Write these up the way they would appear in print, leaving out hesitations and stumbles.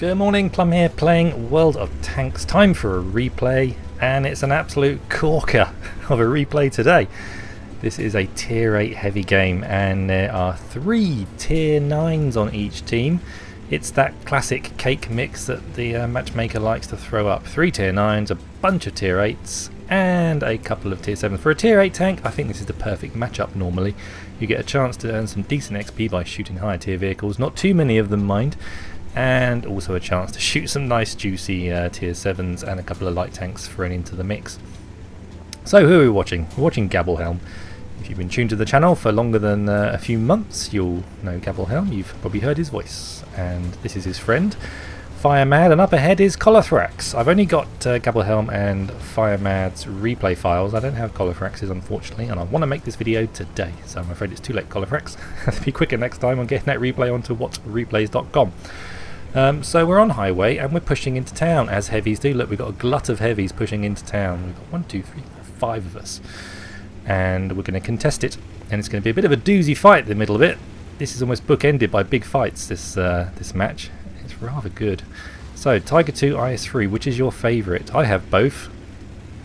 Good morning, Plum here, playing World of Tanks. Time for a replay, and it's an absolute corker of a replay today. This is a Tier VIII Heavy game, and there are 3 Tier 9s on each team. It's that classic cake mix that the matchmaker likes to throw up. 3 Tier 9s, a bunch of Tier 8s, and a couple of Tier 7s. For a Tier 8 tank, I think this is the perfect matchup normally. You get a chance to earn some decent XP by shooting higher tier vehicles, not too many of them mind, and also a chance to shoot some nice juicy Tier 7s and a couple of light tanks thrown into the mix. So who are we watching? We're watching Gabblehelm. If you've been tuned to the channel for longer than a few months, you'll know Gabblehelm. You've probably heard his voice. And this is his friend, Firemad, and up ahead is Colorthrax. I've only got Gabblehelm and Firemad's replay files. I don't have Colorthrax's, unfortunately, and I want to make this video today, so I'm afraid it's too late, Colorthrax. Have to be quicker next time on getting that replay onto whatreplays.com. So we're on highway and we're pushing into town, as heavies do. Look, we've got a glut of heavies pushing into town. We've got 1, 2, 3, 4, 5 of us. And we're going to contest it. And it's going to be a bit of a doozy fight in the middle of it. This is almost bookended by big fights, this match. It's rather good. So, Tiger 2, IS-3, which is your favourite? I have both.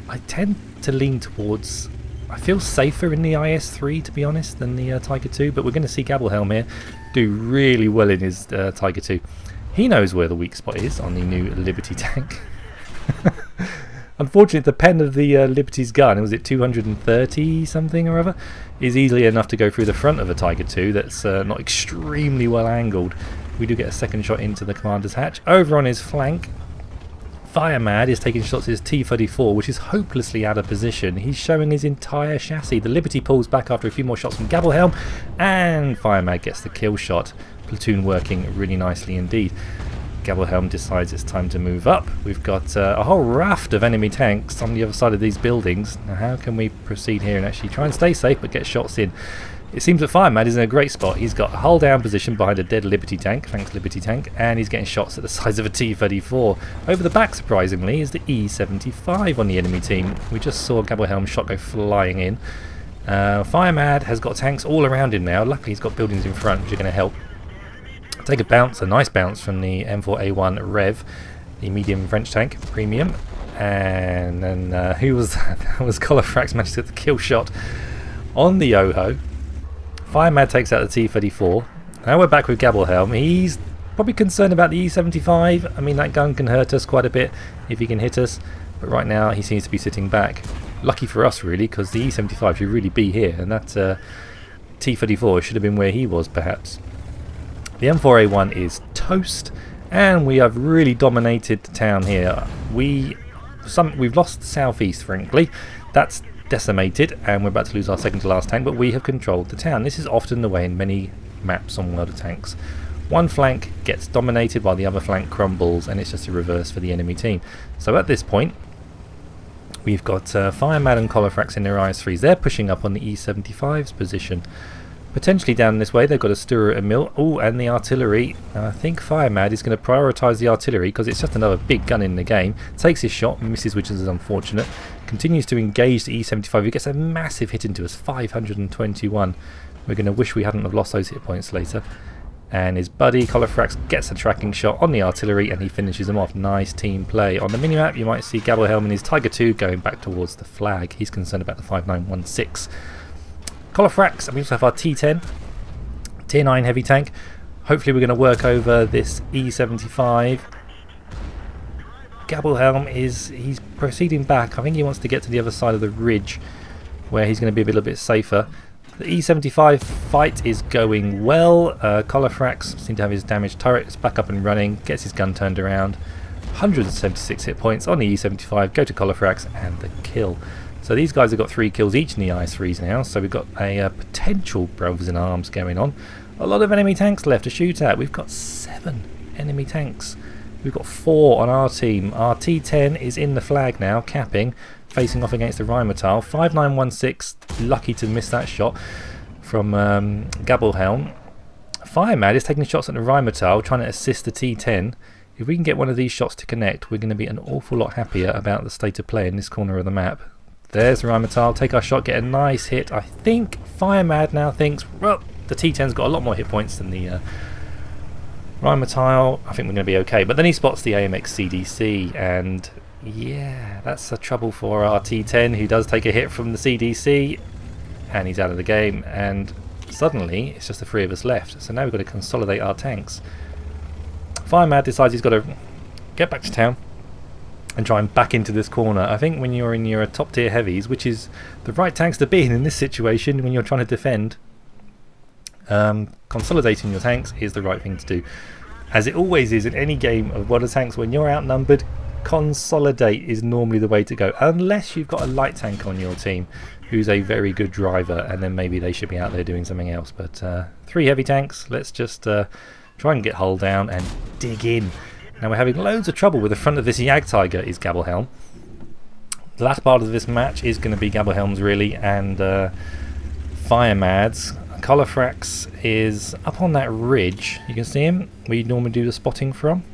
I tend to lean towards... I feel safer in the IS-3, to be honest, than the Tiger 2. But we're going to see Gabblehelm here do really well in his Tiger 2. He knows where the weak spot is on the new Liberty tank. Unfortunately, the pen of the Liberty's gun, was it 230 something or other, is easily enough to go through the front of a Tiger 2 that's not extremely well angled. We do get a second shot into the commander's hatch. Over on his flank, Firemad is taking shots at his T-34, which is hopelessly out of position. He's showing his entire chassis. The Liberty pulls back after a few more shots from Gabblehelm, and Firemad gets the kill shot. Platoon working really nicely indeed. Gabblehelm decides it's time to move up. We've got a whole raft of enemy tanks on the other side of these buildings. Now how can we proceed here and actually try and stay safe but get shots in? It seems that Firemad is in a great spot. He's got a hull down position behind a dead Liberty tank, thanks Liberty tank, and he's getting shots at the size of a T-34. Over the back, surprisingly, is the E-75 on the enemy team. We just saw Gabblehelm's shot go flying in. Firemad has got tanks all around him now. Luckily he's got buildings in front which are going to help. Take a bounce, a nice bounce from the M4A1 Rev, the medium French tank, premium. And then who was that? That was Colorthrax, managed to get the kill shot on the Oho. Firemad takes out the T-34. Now we're back with Gabblehelm. He's probably concerned about the E-75. I mean, that gun can hurt us quite a bit if he can hit us. But right now he seems to be sitting back. Lucky for us, really, because the E-75 should really be here. And that T-34 should have been where he was, perhaps. The M4A1 is toast, and we have really dominated the town here. We've lost southeast, frankly. That's decimated, and we're about to lose our second to last tank, but we have controlled the town. This is often the way in many maps on World of Tanks. One flank gets dominated while the other flank crumbles, and it's just a reverse for the enemy team. So at this point, we've got Firemad and Colorthrax in their IS-3s. They're pushing up on the E-75's position. Potentially down this way, they've got a Sturrer and Mill. Oh, and the artillery. Now, I think Firemad is going to prioritise the artillery because it's just another big gun in the game. Takes his shot, misses, which is unfortunate. Continues to engage the E-75. He gets a massive hit into us, 521. We're going to wish we hadn't have lost those hit points later. And his buddy, Colorthrax, gets a tracking shot on the artillery and he finishes them off. Nice team play. On the minimap, you might see Gabblehelm and his Tiger 2 going back towards the flag. He's concerned about the 5916. Colorthrax, and we also have our T10, Tier 9 heavy tank. Hopefully we're going to work over this E-75. Gabblehelm he's proceeding back. I think he wants to get to the other side of the ridge where he's going to be a little bit safer. The E-75 fight is going well. Colorthrax seems to have his damaged turret. It's back up and running, gets his gun turned around. 176 hit points on the E-75, go to Colorthrax and the kill. So these guys have got 3 kills each in the IS-3s now, so we've got a potential brothers in arms going on. A lot of enemy tanks left to shoot at. We've got 7 enemy tanks. We've got 4 on our team. Our T10 is in the flag now, capping, facing off against the Rheinmetall. 5916, lucky to miss that shot from Gabblehelm. Firemad is taking shots at the Rheinmetall, trying to assist the T10. If we can get one of these shots to connect, we're going to be an awful lot happier about the state of play in this corner of the map. There's the Rheinmetall, take our shot, get a nice hit. I think Firemad now thinks, well, the T10's got a lot more hit points than the Rheinmetall, I think we're going to be okay. But then he spots the AMX CDC, and yeah, that's a trouble for our T10, who does take a hit from the CDC, and he's out of the game. And suddenly, it's just the three of us left. So now we've got to consolidate our tanks. Firemad decides he's got to get back to town and try and back into this corner. I think when you're in your top tier heavies, which is the right tanks to be in this situation when you're trying to defend, consolidating your tanks is the right thing to do. As it always is in any game of World of Tanks, when you're outnumbered, consolidate is normally the way to go, unless you've got a light tank on your team who's a very good driver, and then maybe they should be out there doing something else. But 3 heavy tanks, let's just try and get hull down and dig in. Now we're having loads of trouble with the front of this Jagdtiger is Gabelhelm. The last part of this match is going to be Gabelhelm's really, and Firemad's. Colorfrax is up on that ridge, you can see him, where you normally do the spotting from.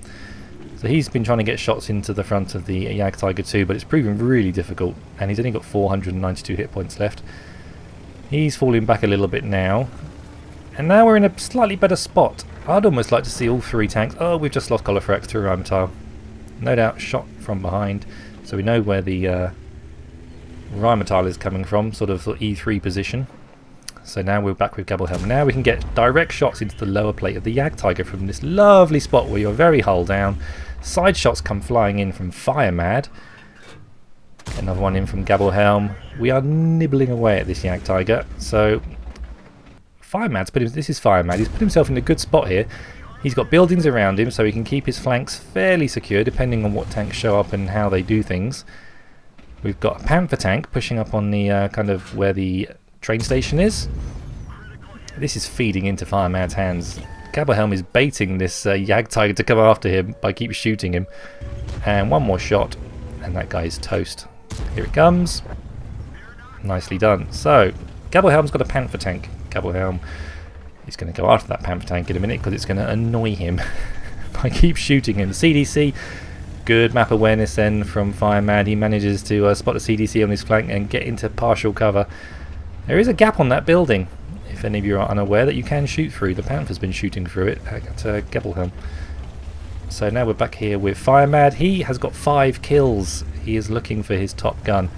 So he's been trying to get shots into the front of the Jagdtiger too, but it's proven really difficult, and he's only got 492 hit points left. He's falling back a little bit now, and now we're in a slightly better spot. I'd almost like to see all 3 tanks. Oh, we've just lost Colorfrax to Rheinmetall. No doubt shot from behind, so we know where the Rheinmetall is coming from, sort of E3 position. So now we're back with Gabelhelm. Now we can get direct shots into the lower plate of the Jagdtiger from this lovely spot where you're very hull down. Side shots come flying in from Firemad. Another one in from Gabelhelm. We are nibbling away at this Jagdtiger. So Firemad's this is Firemad. He's put himself in a good spot here. He's got buildings around him so he can keep his flanks fairly secure depending on what tanks show up and how they do things. We've got a Panther tank pushing up on the kind of where the train station is. This is feeding into Firemad's hands. Gabelhelm is baiting this Jagdtiger to come after him by keep shooting him. And one more shot, and that guy is toast. Here it comes. Nicely done. So, Gabelhelm's got a Panther tank. Gabelhelm is going to go after that Panther tank in a minute because it's going to annoy him by keep shooting him. CDC, good map awareness then from Firemad. He manages to spot the CDC on his flank and get into partial cover. There is a gap on that building, if any of you are unaware, that you can shoot through. The Panther's been shooting through it at Gabelhelm. So now we're back here with Firemad. He has got 5 kills. He is looking for his top gun.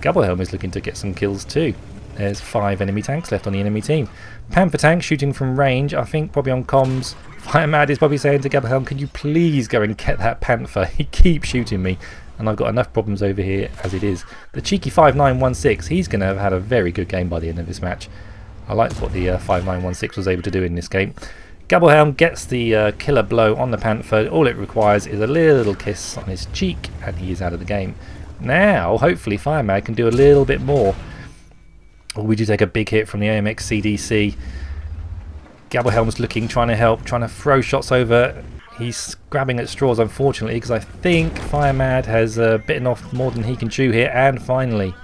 Gabelhelm is looking to get some kills too. There's 5 enemy tanks left on the enemy team. Panther tank shooting from range, I think probably on comms. Firemad is probably saying to Gabelhelm, can you please go and get that Panther? He keeps shooting me, and I've got enough problems over here as it is. The cheeky 5916, he's going to have had a very good game by the end of this match. I like what the 5916 was able to do in this game. Gabelhelm gets the killer blow on the Panther. All it requires is a little kiss on his cheek, and he is out of the game. Now, hopefully, Firemad can do a little bit more. Oh, we do take a big hit from the AMX CDC. Gabelhelm's looking, trying to help, trying to throw shots over. He's grabbing at straws, unfortunately, because I think Firemad has bitten off more than he can chew here. And finally,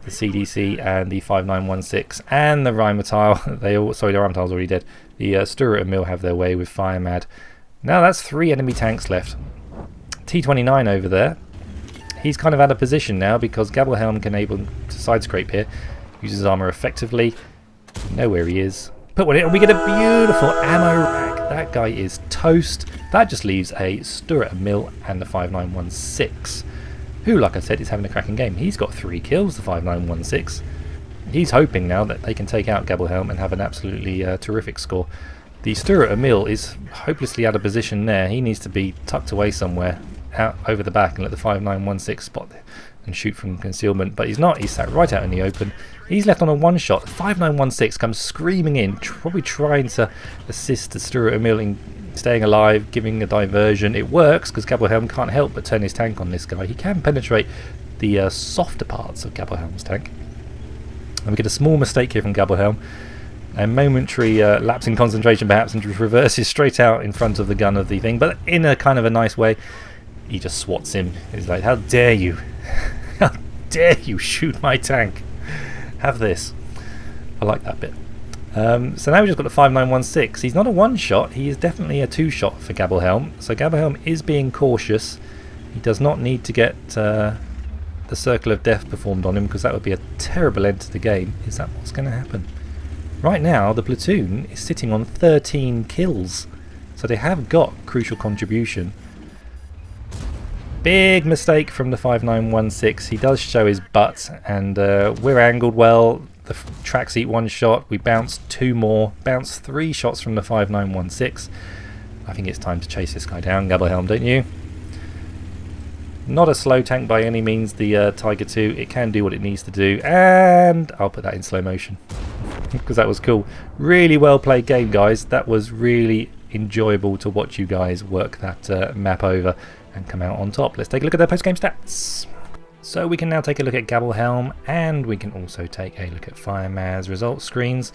the CDC and the 5916 and the Rheinmetall. Sorry, the Rheinmetall's already dead. The Stuart and Mill have their way with Firemad. Now that's 3 enemy tanks left. T29 over there. He's kind of out of position now because Gabelhelm can able to side scrape here. Uses armor effectively. Know where he is. Put one in and we get a beautiful ammo rack. That guy is toast. That just leaves a Stuart and Mill and the 5916. Who, like I said, is having a cracking game. He's got 3 kills, the 5916. He's hoping now that they can take out Gabelhelm and have an absolutely terrific score. The Stuart and Mill is hopelessly out of position there. He needs to be tucked away somewhere out over the back and let the 5916 spot and shoot from concealment, but he's not. He's sat right out in the open. He's left on a one shot. 5916 comes screaming in, probably trying to assist the Stuart and Mill in staying alive, giving a diversion. It works because Gabelhelm can't help but turn his tank on this guy. He can penetrate the softer parts of Gabelhelm's tank. And we get a small mistake here from Gabelhelm. A momentary lapse in concentration perhaps, and just reverses straight out in front of the gun of the thing, but in a kind of a nice way. He just swats him. He's like, how dare you? How dare you shoot my tank? Have this. I like that bit. So now we've just got the 5916. He's not a one shot, he is definitely a 2 shot for Gabelhelm. So Gabelhelm is being cautious. He does not need to get the Circle of Death performed on him because that would be a terrible end to the game. Is that what's going to happen? Right now the Platoon is sitting on 13 kills. So they have got crucial contribution. Big mistake from the 5916. He does show his butt, and we're angled well. The tracks eat one shot. We bounce two more. Bounce 3 shots from the 5916. I think it's time to chase this guy down, Gabblehelm, don't you? Not a slow tank by any means, the Tiger II. It can do what it needs to do, and I'll put that in slow motion because that was cool. Really well played game, guys. That was really enjoyable to watch you guys work that map over and come out on top. Let's take a look at their post-game stats. So we can now take a look at Gabblehelm, and we can also take a look at Firemad's results screens.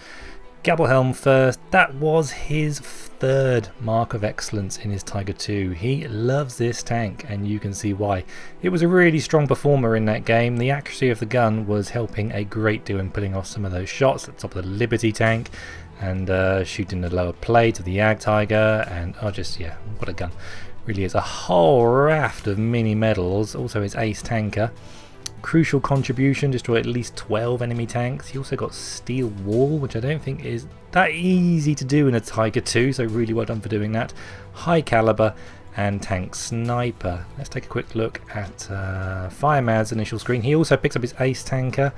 Gabblehelm first. That was his 3rd mark of excellence in his Tiger II. He loves this tank, and you can see why. It was a really strong performer in that game. The accuracy of the gun was helping a great deal in putting off some of those shots at the top of the Liberty tank, and shooting the lower plate of the Ag Tiger, and yeah, what a gun. Really is a whole raft of mini medals. Also his ace tanker. Crucial contribution, destroy at least 12 enemy tanks. He also got steel wall, which I don't think is that easy to do in a Tiger II, so really well done for doing that. High caliber and tank sniper. Let's take a quick look at Firemad's initial screen. He also picks up his ace tanker.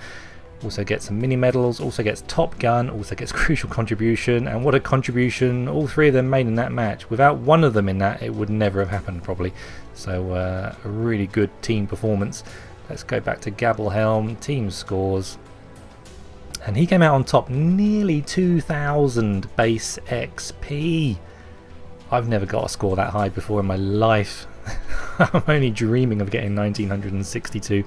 Also gets some mini medals, also gets Top Gun, also gets crucial contribution, and what a contribution all 3 of them made in that match. Without one of them in that, it would never have happened probably. So a really good team performance. Let's go back to Gabblehelm, team scores. And he came out on top, nearly 2,000 base XP. I've never got a score that high before in my life. I'm only dreaming of getting 1962.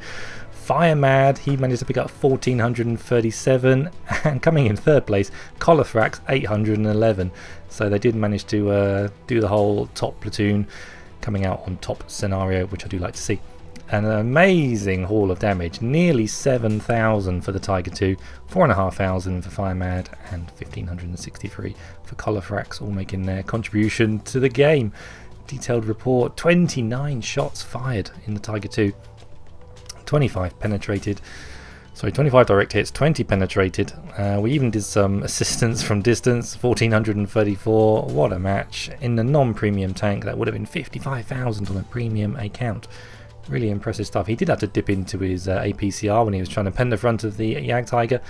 Firemad, he managed to pick up 1437, and coming in 3rd place, Collarthrax 811. So they did manage to do the whole top platoon, coming out on top scenario, which I do like to see. An amazing haul of damage, nearly 7,000 for the Tiger II, 4,500 for Firemad, and 1,563 for Collarthrax, all making their contribution to the game. Detailed report, 29 shots fired in the Tiger II. 25 penetrated, sorry, 25 direct hits, 20 penetrated. We even did some assistance from distance, 1,434. What a match. In the non-premium tank, that would have been 55,000 on a premium account. Really impressive stuff. He did have to dip into his APCR when he was trying to pen the front of the Ag Tiger,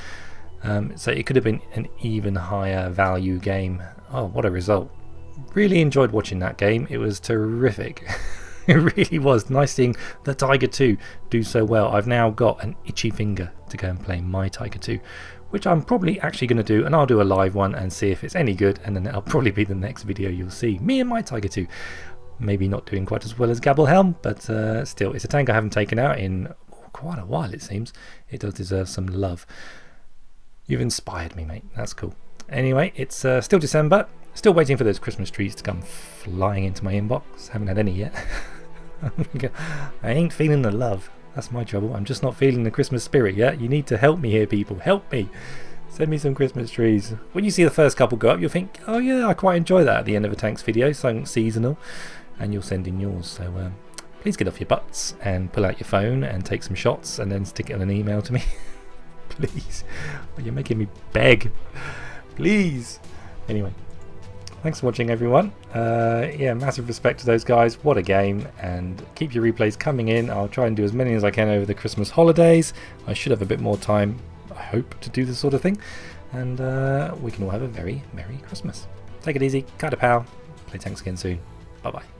so it could have been an even higher value game. Oh, what a result. Really enjoyed watching that game. It was terrific. It really was nice seeing the Tiger II do so well. I've now got an itchy finger to go and play my Tiger II, which I'm probably actually going to do, and I'll do a live one and see if it's any good, and then that'll probably be the next video you'll see. Me and my Tiger II. Maybe not doing quite as well as Gabblehelm, but still, it's a tank I haven't taken out in quite a while, it seems. It does deserve some love. You've inspired me, mate. That's cool. Anyway, it's still December. Still waiting for those Christmas trees to come flying into my inbox. Haven't had any yet. I ain't feeling the love. That's my trouble. I'm just not feeling the Christmas spirit yet. You need to help me here, people. Help me. Send me some Christmas trees. When you see the first couple go up, you'll think, oh yeah, I quite enjoy that at the end of a tanks video, something seasonal, and you'll send in yours. So please get off your butts and pull out your phone and take some shots and then stick it in an email to me. Please. You're making me beg. Please. Anyway. Thanks for watching, everyone. Yeah, massive respect to those guys. What a game. And keep your replays coming in. I'll try and do as many as I can over the Christmas holidays. I should have a bit more time, I hope, to do this sort of thing. And we can all have a very Merry Christmas. Take it easy. Kind of pal. Play tanks again soon. Bye-bye.